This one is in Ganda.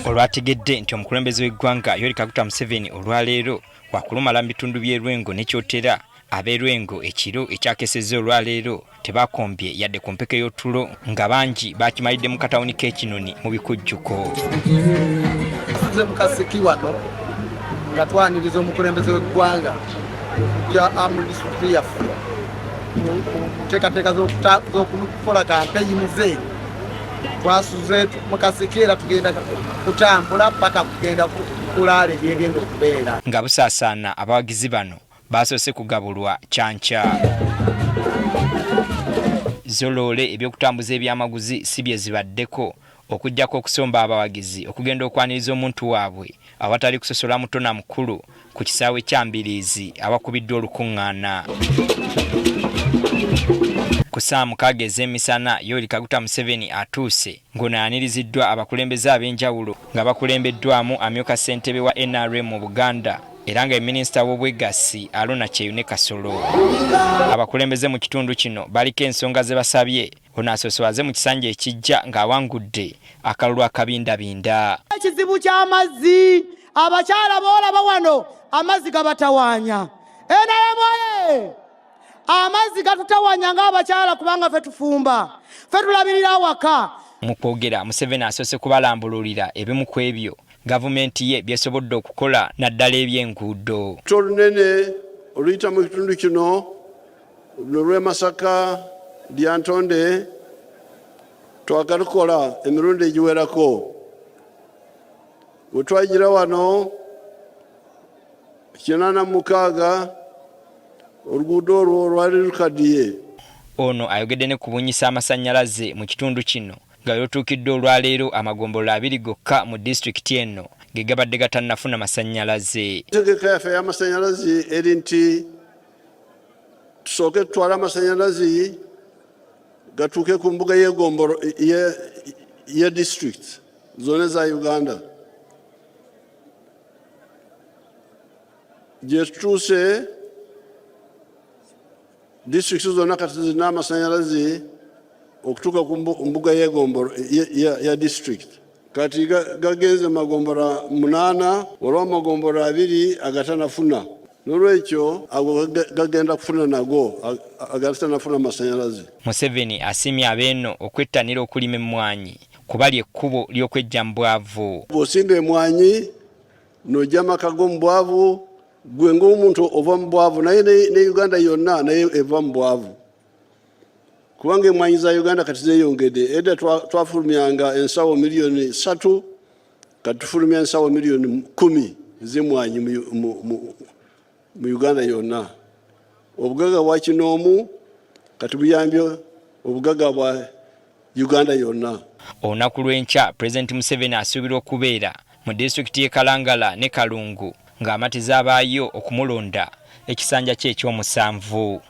olwategedde nti omukulembeze w'eggwanga Yoweri Kaguta Museveni olwaleero wakulumala mu bitundu by'e Lwengo ne Kyotera ab'e Lwengo ekiro ekyakesezza olwaleero tebakombye yadde ku mpeke y'otulo nga bangi bakimalidde mu katawuni k'Ekinoni mu bikujjuko. Tuze mu Kasiki wano nga twaniriza omukulembeze w'eggwanga ya amnisiti yaffe teekateeka z'okukola kampeyini ze twasuze mu Kasiki era tugenda kutambula paka kugenda kulaala ebyegenda okubeera. Nga busaasaana abawagizi bano basoose kugabulwa kyanca. Zoloole ebyokutambuza ebyamaguzi si bye zibaddeko okujjako okusomba abawagizi okugenda okwaniriza omuntu waabwe awatali kusosola muto na mukulu ku kisaawe kya Mbiriizi awakubiddwa olukuŋŋaana. Ku ssaawa 6 ez'emisana Yoweri Kaguta Museveni atuuse ng'ono ayaniriziddwa abakulembeze ab'enjawulo nga bakulembeddwamu amyuka ssentebe wa NRM mu Buganda era nga minisita w'obwegassi Alona Kyeyune Kasolo. Abakulembeze mu kitundu kino baliko ensonga ze basabye ono asoosowaze mu kisanja ekijja ng'awangudde akalulu akabindabinda. Ekizibu ky'amazzi abakyala boolaba wano amazzi gabatawanya. NRM amazzi gatutawanya ng'abakyala kubanga ffe tufumba ffe tulabirira awaka. Mu kwogera Museveni asoose kubalambululira ebimu ku ebyo gavumenti ye byesobodde okukola naddala eby'enguudo. Olunene oluyita mu kitundu kino lw'e Masaka Lyantonde twakalukola emirundi egiwerako. Bwe twagira wano 86 oluguudo olwo lwali lukaddiye. Ono ayogedde ne kubunyisa amasannyalaze mu kitundu kino nga yotuukidde olwaleero amagombolola 2 gokka mu disitulikiti eno ge gabadde gatannafuna masannyalaze. Entegeka yaffe y'amasannyalaze eri nti tusooke tutwale amasannyalaze gatuuke ku mbuga y'egombolo ye disitulikiti zonna za Uganda. Gye tutuuse disitulikiti zonna kati zirina amasannyalaze okutuuka ku mbuga y'egombolo ya disitulikiti. Kati gagenze magombolo 8 olwa magombolo 2 agatanafuna. N'olwekyo ago gagenda kufuna nago agatanafuna amasannyalaze. Museveni asiimye abeeno okwettanira okulima emmwanyi kubali ekkubo ly'okweggya mu bwavu. Bw'osimba emmwanyi n'oggya amaka g'omu bwavu gwe ng'omuntu ova mu bwavu naye ne Uganda yonna naye eva mu bwavu. Kubanga emmwanyi za Uganda kati zeeyongedde. Edda twafulumyanga ensawo miliyoni 3 kati tufulumya ensawo miliyoni 10 z'emmwanyi mu Uganda yonna. Obugaga bwa Kinoomu kati buyambye obugaga bwa Uganda yonna. Olunaku lw'enkya Pulezidenti Museveni asuubirwa okubeera mu disitulikiti y'e Kalangala ne Kalungu ng'amatiza abaayo okumulonda ekisanja kye eky'omusanvu.